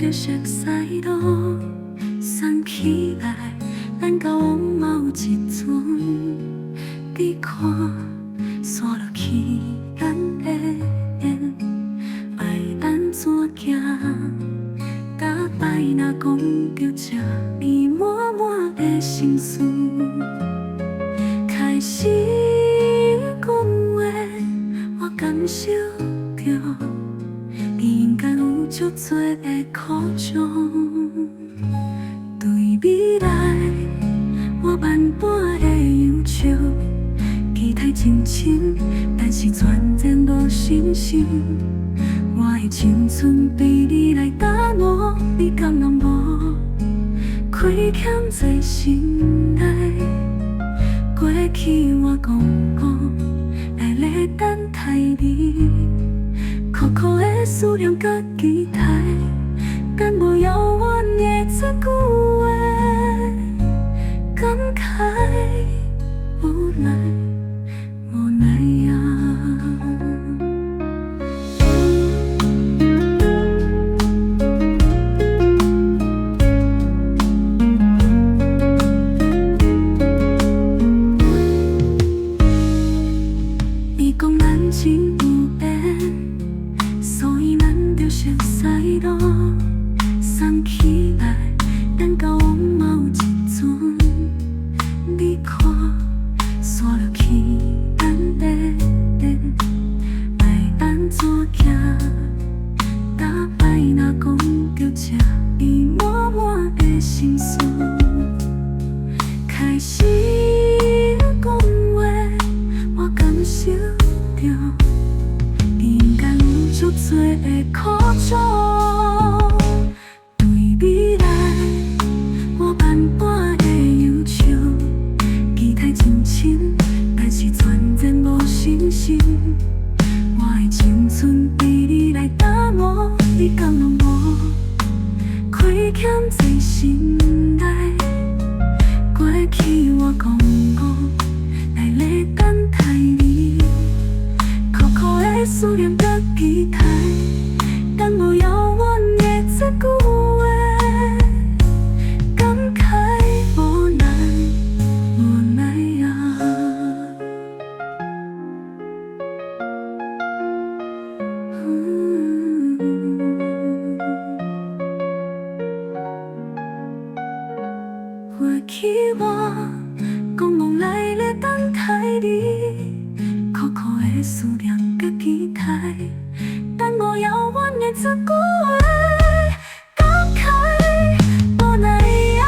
着熟悉路，送起来，咱交往某一阵，你看，散落去，咱的缘，爱安怎行？甲摆若讲着这味满满的心事，开始讲话，我感受着。你应该有足多的苦衷，对未来我万般的忧愁，期待真深，但是全然无信心。我的青春被你来打磨，你敢拢无亏欠在心内？过去我讲讲，来咧等待你。苦苦的思念甲期待，敢无遥远的一句话，感慨无奈无奈啊。你讲咱真有缘。所以咱着熟悉路，送起来，咱交往某一阵，你看，散落去，咱的缘，爱安怎行？打摆若讲着这味满满的心事，开始讲话，我感受着。足多的苦衷，对未来我万般的忧愁，期待真深，但是全然无信心。我的青春被你来打磨，你敢拢无亏欠在心内？过去我讲讲，来咧等待你，苦苦的思念甲期待，等无遥远的一句话，感慨无奈无奈啊。过去我讲讲来咧等待你，苦苦的思念甲期待。等无遥远的一句话，感慨无奈啊。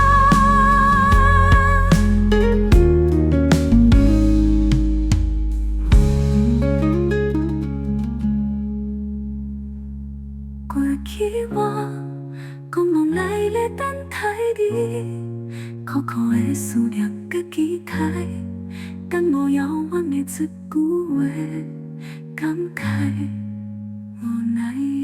过去我讲讲来咧等待你，苦苦的思念甲期待，等无遥远的一句话，感慨无奈。